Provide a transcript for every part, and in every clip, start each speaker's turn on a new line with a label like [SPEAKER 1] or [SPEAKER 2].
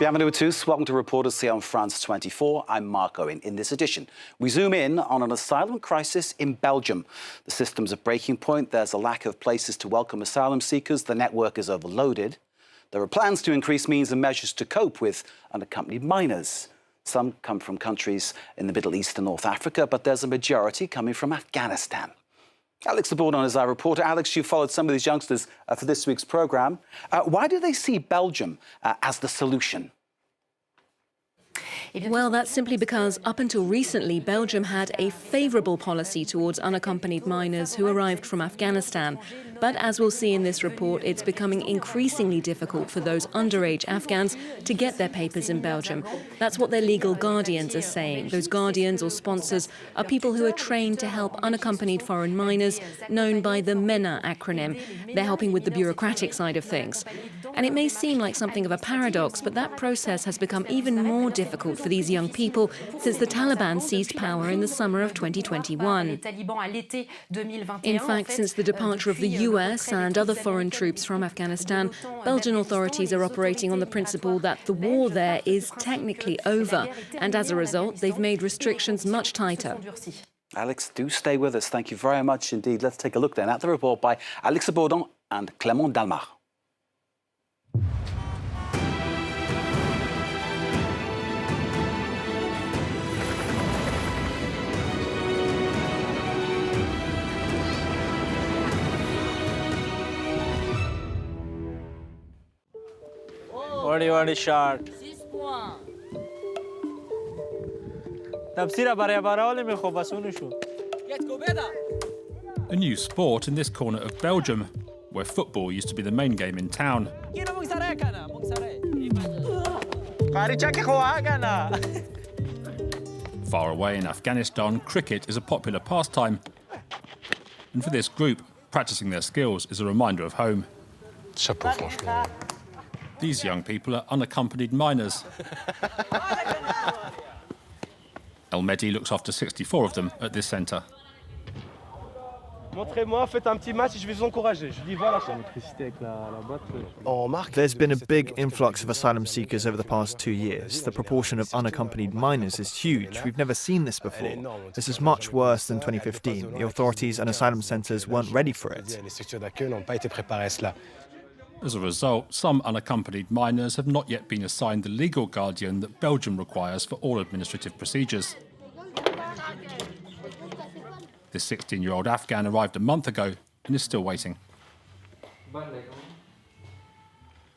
[SPEAKER 1] Bienvenue à tous. Welcome to Reporters here on France 24. I'm Mark Owen. In this edition, we zoom in on an asylum crisis in Belgium. The system's a breaking point. There's a lack of places to welcome asylum seekers. The network is overloaded. There are plans to increase means and measures to cope with unaccompanied minors. Some come from countries in the Middle East and North Africa, but there's a majority coming from Afghanistan. Alix Le Bourdon is our reporter. Alex, you followed some of these youngsters for this week's programme. Why do they see Belgium as the solution?
[SPEAKER 2] Well, that's simply because up until recently, Belgium had a favourable policy towards unaccompanied minors who arrived from Afghanistan. But as we'll see in this report, it's becoming increasingly difficult for those underage Afghans to get their papers in Belgium. That's what their legal guardians are saying. Those guardians or sponsors are people who are trained to help unaccompanied foreign minors, known by the MENA acronym. They're helping with the bureaucratic side of things. And it may seem like something of a paradox, but that process has become even more difficult for these young people since the Taliban seized power in the summer of 2021. In fact, since the departure of the US and other foreign troops from Afghanistan, Belgian authorities are operating on the principle that the war there is technically over, and as a result, they've made restrictions much tighter.
[SPEAKER 1] Alex, do stay with us. Thank you very much indeed. Let's take a look then at the report by Alix Le Bourdon and Clément Dalmar.
[SPEAKER 3] What shot?
[SPEAKER 4] A new sport in this corner of Belgium, where football used to be the main game in town. Far away in Afghanistan, cricket is a popular pastime. And for this group, practicing their skills is a reminder of home.
[SPEAKER 5] Chapeau, franchement.
[SPEAKER 4] These young people are unaccompanied minors. El Mehdi looks after 64 of them at this centre.
[SPEAKER 6] There's been a big influx of asylum seekers over the past 2 years. The proportion of unaccompanied minors is huge. We've never seen this before. This is much worse than 2015. The authorities and asylum centres weren't ready for it.
[SPEAKER 4] As a result, some unaccompanied minors have not yet been assigned the legal guardian that Belgium requires for all administrative procedures. This 16-year-old Afghan arrived a month ago and is still waiting.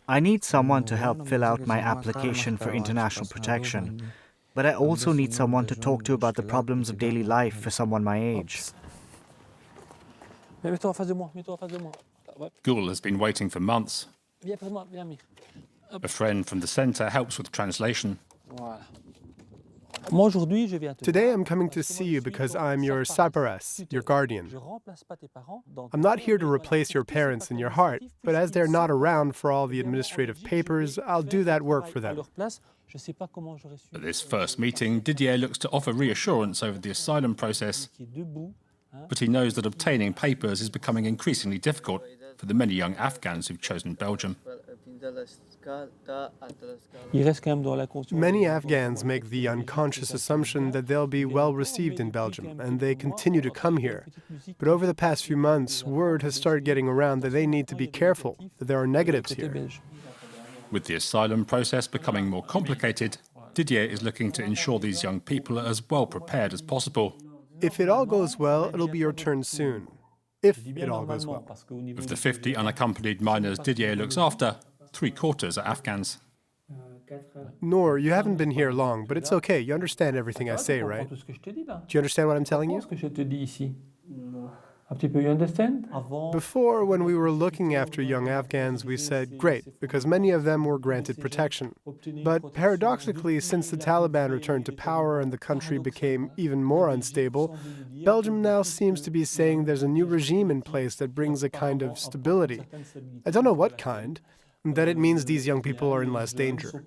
[SPEAKER 7] I need someone to help fill out my application for international protection, but I also need someone to talk to about the problems of daily life for someone my age.
[SPEAKER 4] Gul has been waiting for months. A friend from the centre helps with translation.
[SPEAKER 8] Today I'm coming to see you because I'm your saparas, your guardian. I'm not here to replace your parents in your heart, but as they're not around for all the administrative papers, I'll do that work for them.
[SPEAKER 4] At this first meeting, Didier looks to offer reassurance over the asylum process, but he knows that obtaining papers is becoming increasingly difficult for the many young Afghans who've chosen Belgium.
[SPEAKER 8] Many Afghans make the unconscious assumption that they'll be well received in Belgium, and they continue to come here. But over the past few months, word has started getting around that they need to be careful, that there are negatives here.
[SPEAKER 4] With the asylum process becoming more complicated, Didier is looking to ensure these young people are as well prepared as possible.
[SPEAKER 8] If it all goes well, it'll be your turn soon. If it all goes well.
[SPEAKER 4] Of the 50 unaccompanied minors Didier looks after, 3/4 are Afghans.
[SPEAKER 8] Noor, you haven't been here long, but it's okay. You understand everything I say, right? Do you understand what I'm telling you? Before, when we were looking after young Afghans, we said, great, because many of them were granted protection. But paradoxically, since the Taliban returned to power and the country became even more unstable, Belgium now seems to be saying there's a new regime in place that brings a kind of stability. I don't know what kind, that it means these young people are in less danger.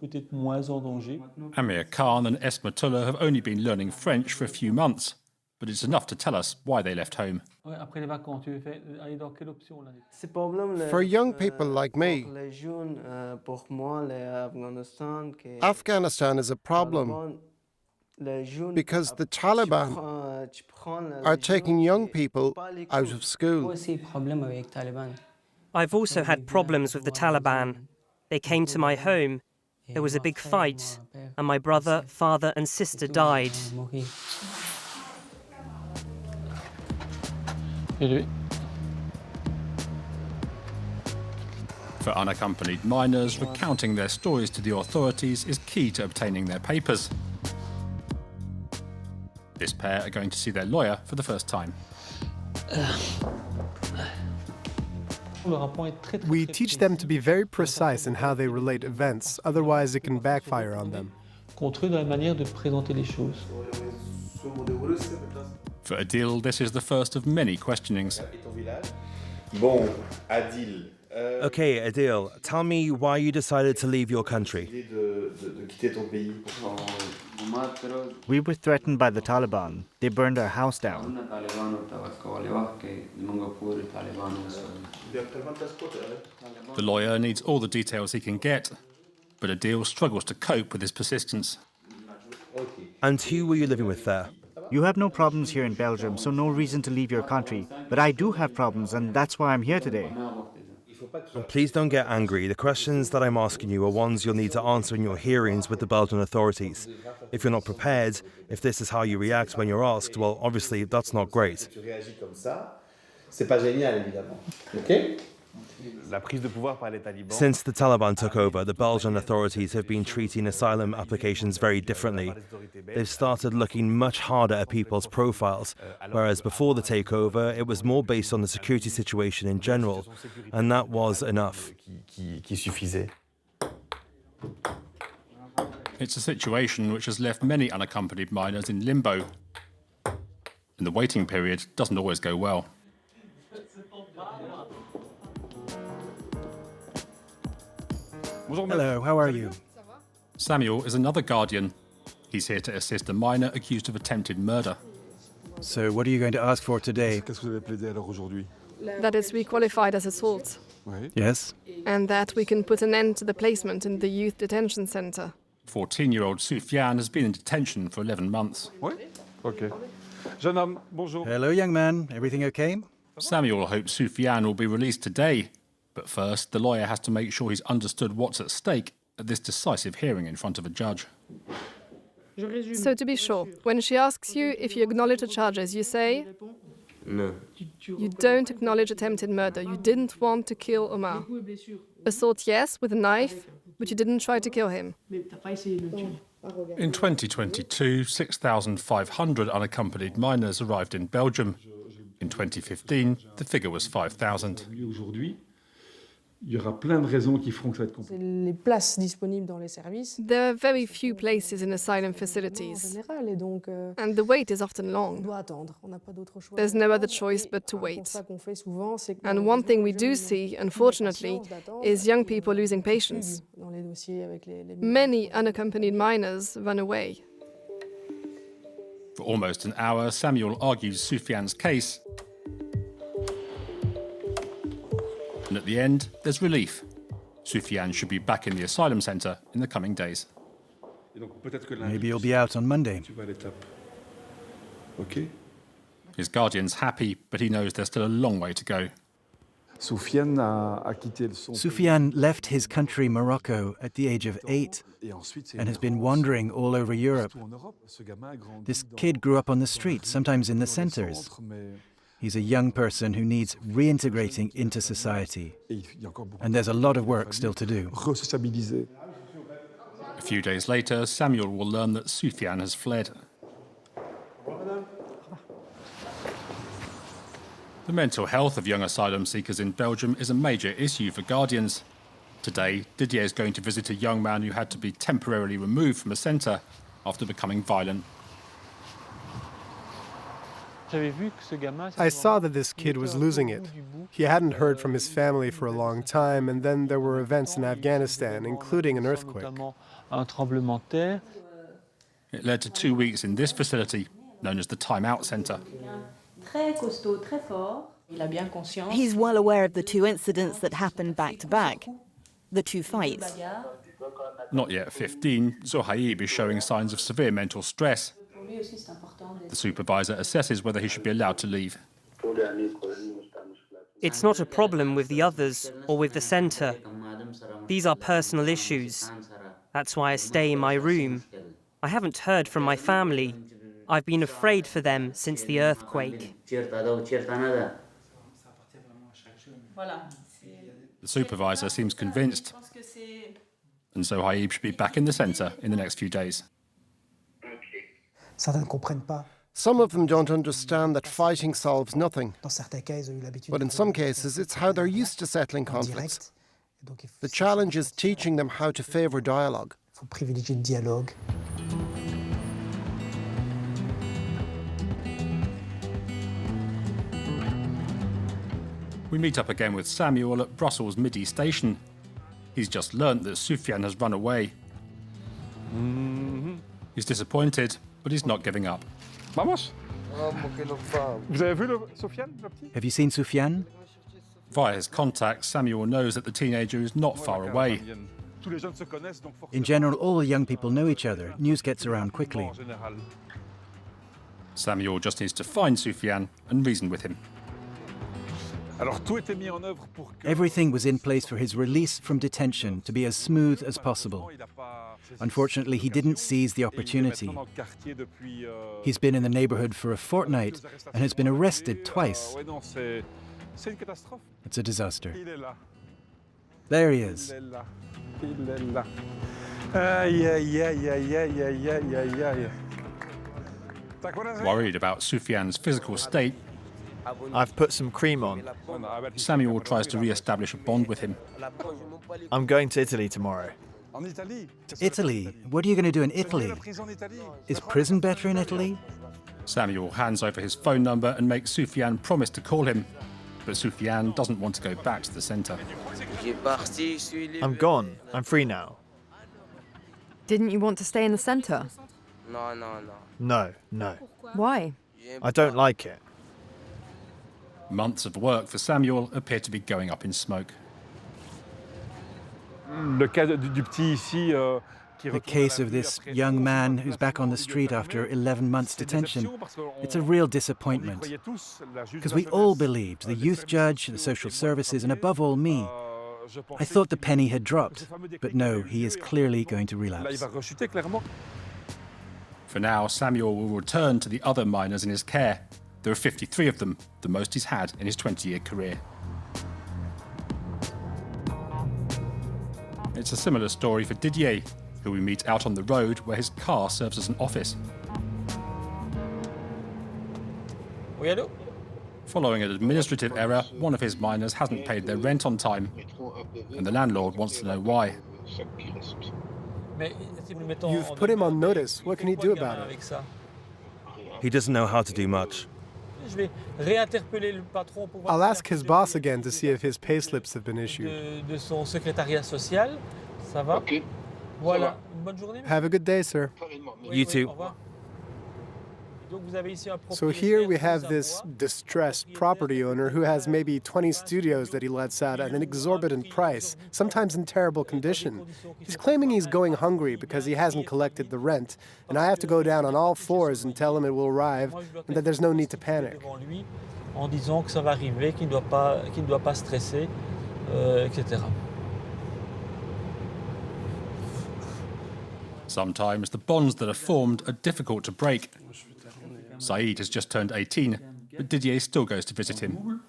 [SPEAKER 4] Amir Khan and Esmatullah have only been learning French for a few months. but it's enough to tell us why they left home.
[SPEAKER 3] For young people like me, Afghanistan is a problem because the Taliban are taking young people out of school.
[SPEAKER 9] I've also had problems with the Taliban. They came to my home. There was a big fight, and my brother, father, and sister died.
[SPEAKER 4] For unaccompanied minors, recounting their stories to the authorities is key to obtaining their papers. This pair are going to see their lawyer for the first time.
[SPEAKER 8] We teach them to be very precise in how they relate events, otherwise it can backfire on them.
[SPEAKER 4] For Adil, this is the first of many questionings.
[SPEAKER 10] Okay, Adil, tell me why you decided to leave your country.
[SPEAKER 7] We were threatened by the Taliban. They burned our house down.
[SPEAKER 4] The lawyer needs all the details he can get, but Adil struggles to cope with his persistence.
[SPEAKER 10] And who were you living with there?
[SPEAKER 7] You have no problems here in Belgium, so no reason to leave your country. But I do have problems, and that's why I'm here today.
[SPEAKER 10] And please don't get angry. The questions that I'm asking you are ones you'll need to answer in your hearings with the Belgian authorities. If you're not prepared, if this is how you react when you're asked, well, obviously, that's not great. Since the Taliban took over, the Belgian authorities have been treating asylum applications very differently. They've started looking much harder at people's profiles, whereas before the takeover, it was more based on the security situation in general, and that was enough.
[SPEAKER 4] It's a situation which has left many unaccompanied minors in limbo, and the waiting period doesn't always go well.
[SPEAKER 11] Hello, how are you?
[SPEAKER 4] Samuel is another guardian. He's here to assist a minor accused of attempted murder.
[SPEAKER 11] So what are you going to ask for today?
[SPEAKER 12] That is requalified as assault.
[SPEAKER 11] Yes?
[SPEAKER 12] And that we can put an end to the placement in the youth detention center.
[SPEAKER 4] 14-year-old Soufiane has been in detention for 11 months.
[SPEAKER 11] Hello, young man. Everything okay?
[SPEAKER 4] Samuel hopes Soufiane will be released today. But first, the lawyer has to make sure he's understood what's at stake at this decisive hearing in front of a judge.
[SPEAKER 12] So to be sure, when she asks you if you acknowledge the charges, you say? No. You don't acknowledge attempted murder. You didn't want to kill Omar. Assault, yes, with a knife, but you didn't try to kill him.
[SPEAKER 4] In 2022, 6,500 unaccompanied minors arrived in Belgium. In 2015, the figure was 5,000.
[SPEAKER 12] There are very few places in asylum facilities, and the wait is often long. There's no other choice but to wait. And one thing we do see, unfortunately, is young people losing patience. Many unaccompanied minors run away.
[SPEAKER 4] For almost an hour, Samuel argues Soufiane's case. And at the end, there's relief. Soufiane should be back in the asylum centre in the coming days.
[SPEAKER 11] Maybe you'll be out on Monday.
[SPEAKER 4] His guardian's happy, but he knows there's still a long way to go.
[SPEAKER 11] Soufiane left his country, Morocco, at the age of 8 and has been wandering all over Europe. This kid grew up on the street, sometimes in the centres. He's a young person who needs reintegrating into society. And there's a lot of work still to do.
[SPEAKER 4] A few days later, Samuel will learn that Soufiane has fled. The mental health of young asylum seekers in Belgium is a major issue for guardians. Today, Didier is going to visit a young man who had to be temporarily removed from a centre after becoming violent.
[SPEAKER 8] I saw that this kid was losing it. He hadn't heard from his family for a long time, and then there were events in Afghanistan, including an earthquake.
[SPEAKER 4] It led to 2 weeks in this facility, known as the Time Out Centre.
[SPEAKER 13] He's well aware of the two incidents that happened back to back, the two fights.
[SPEAKER 4] Not yet 15, Zohaib is showing signs of severe mental stress. The supervisor assesses whether he should be allowed to leave.
[SPEAKER 9] It's not a problem with the others or with the centre. These are personal issues. That's why I stay in my room. I haven't heard from my family. I've been afraid for them since the earthquake.
[SPEAKER 4] The supervisor seems convinced, and Zohaib should be back in the centre in the next few days.
[SPEAKER 3] Some of them don't understand that fighting solves nothing. But in some cases, it's how they're used to settling conflicts. The challenge is teaching them how to favour dialogue.
[SPEAKER 4] We meet up again with Samuel at Brussels Midi Station. He's just learnt that Soufiane has run away. He's disappointed, but he's not giving up.
[SPEAKER 11] Have you seen Soufiane?
[SPEAKER 4] Via his contacts, Samuel knows that the teenager is not far away.
[SPEAKER 11] In general, all the young people know each other. News gets around quickly.
[SPEAKER 4] Samuel just needs to find Soufiane and reason with him.
[SPEAKER 11] Everything was in place for his release from detention to be as smooth as possible. Unfortunately, he didn't seize the opportunity. He's been in the neighborhood for a fortnight and has been arrested twice. It's a disaster. There he is.
[SPEAKER 4] Worried about Soufiane's physical state,
[SPEAKER 6] I've put some cream on.
[SPEAKER 4] Samuel tries to re-establish a bond with him.
[SPEAKER 6] I'm going to Italy tomorrow.
[SPEAKER 11] Italy? What are you going to do in Italy? Is prison better in Italy?
[SPEAKER 4] Samuel hands over his phone number and makes Soufiane promise to call him. But Soufiane doesn't want to go back to the centre.
[SPEAKER 6] I'm gone. I'm free now.
[SPEAKER 14] Didn't you want to stay in the centre?
[SPEAKER 6] No.
[SPEAKER 14] Why?
[SPEAKER 6] I don't like it.
[SPEAKER 4] Months of work for Samuel appear to be going up in smoke.
[SPEAKER 11] The case of this young man who's back on the street after 11 months detention, it's a real disappointment. Because we all believed, the youth judge, the social services, and above all me, I thought the penny had dropped. But no, he is clearly going to relapse.
[SPEAKER 4] For now, Samuel will return to the other minors in his care. There are 53 of them, the most he's had in his 20-year career. It's a similar story for Didier, who we meet out on the road where his car serves as an office. Following an administrative error, one of his minors hasn't paid their rent on time, and the landlord wants to know why.
[SPEAKER 8] You've put him on notice. What can he do about it?
[SPEAKER 10] He doesn't know how to do much.
[SPEAKER 8] I'll ask his boss again to see if his payslips have been issued. Have a good day, sir.
[SPEAKER 10] You too.
[SPEAKER 8] So here we have this distressed property owner who has maybe 20 studios that he lets out at an exorbitant price, sometimes in terrible condition. He's claiming he's going hungry because he hasn't collected the rent, and I have to go down on all fours and tell him it will arrive and that there's no need to panic.
[SPEAKER 4] Sometimes the bonds that are formed are difficult to break. Saeed has just turned 18, but Didier still goes to visit him.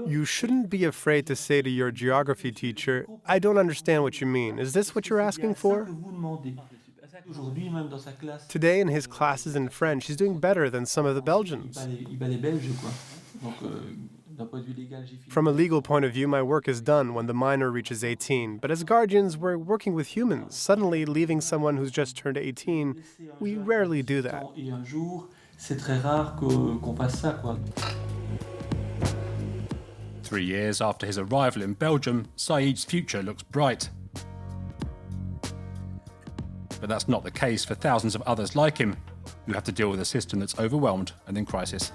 [SPEAKER 8] You shouldn't be afraid to say to your geography teacher, I don't understand what you mean. Is this what you're asking for? Today in his classes in French, he's doing better than some of the Belgians. From a legal point of view, my work is done when the minor reaches 18. But as guardians, we're working with humans. Suddenly, leaving someone who's just turned 18, we rarely do that.
[SPEAKER 4] 3 years after his arrival in Belgium, Saeed's future looks bright. But that's not the case for thousands of others like him, who have to deal with a system that's overwhelmed and in crisis.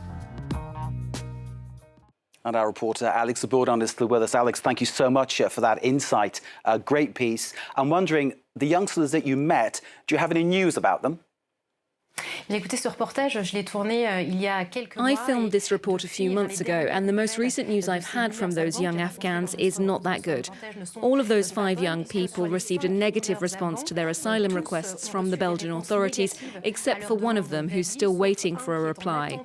[SPEAKER 1] And our reporter Alix Le Bourdon is still with us. Alix, thank you so much for that insight. A great piece. I'm wondering, the youngsters that you met, do you have any news about them?
[SPEAKER 2] I filmed this report a few months ago, and the most recent news I've had from those young Afghans is not that good. All of those 5 young people received a negative response to their asylum requests from the Belgian authorities, except for one of them who's still waiting for a reply.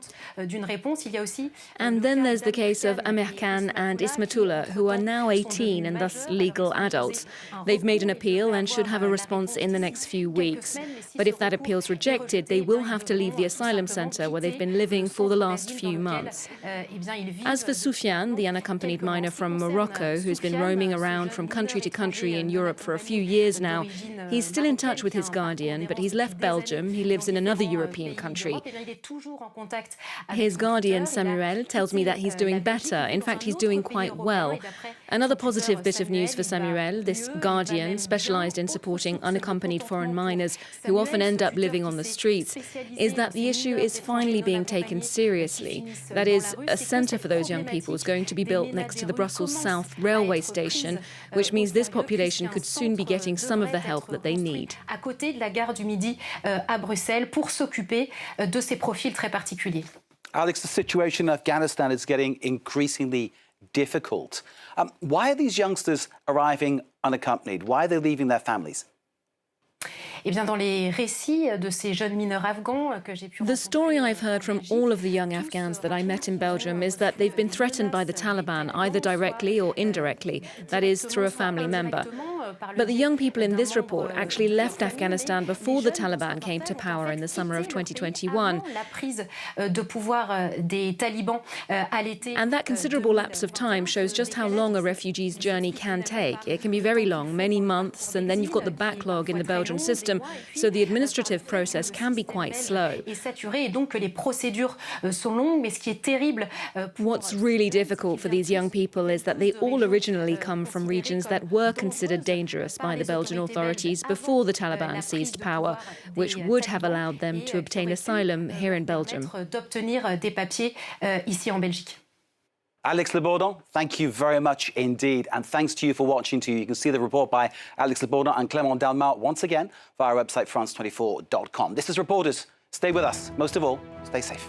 [SPEAKER 2] And then there's the case of Amer Khan and Ismatullah, who are now 18 and thus legal adults. They've made an appeal and should have a response in the next few weeks. But if that appeal's rejected, they will have to leave the asylum centre where they've been living for the last few months. As for Soufiane, the unaccompanied minor from Morocco, who's been roaming around from country to country in Europe for a few years now, he's still in touch with his guardian, but he's left Belgium. He lives in another European country. His guardian, Samuel, tells me that he's doing better. In fact, he's doing quite well. Another positive bit of news for Samuel, this guardian specialised in supporting unaccompanied foreign minors who often end up living on the streets, is that the issue is finally being taken seriously. That is, a centre for those young people is going to be built next to the Brussels South railway station, which means this population could soon be getting some of the help that they need.
[SPEAKER 15] À côté de la gare du Midi à Bruxelles pour s'occuper de ces profils très particuliers.
[SPEAKER 1] Alix, the situation in Afghanistan is getting increasingly difficult. Why are these youngsters arriving unaccompanied? Why are they leaving their families?
[SPEAKER 15] The
[SPEAKER 2] story I've heard from all of the young Afghans that I met in Belgium is that they've been threatened by the Taliban, either directly or indirectly, that is, through a family member. But the young people in this report actually left Afghanistan before the Taliban came to power in the summer of 2021. And that considerable lapse of time shows just how long a refugee's journey can take. It can be very long, many months, and then you've got the backlog in the Belgian system, so the administrative process can be quite slow. What's really difficult for these young people is that they all originally come from regions that were considered dangerous by the Belgian authorities before the Taliban seized power, which would have allowed them to obtain asylum here in Belgium.
[SPEAKER 1] Alix Le Bourdon, thank you very much indeed. And thanks to you for watching too. You can see the report by Alix Le Bourdon and Clément Delmar once again via our website, france24.com. This is Reporters. Stay with us. Most of all, stay safe.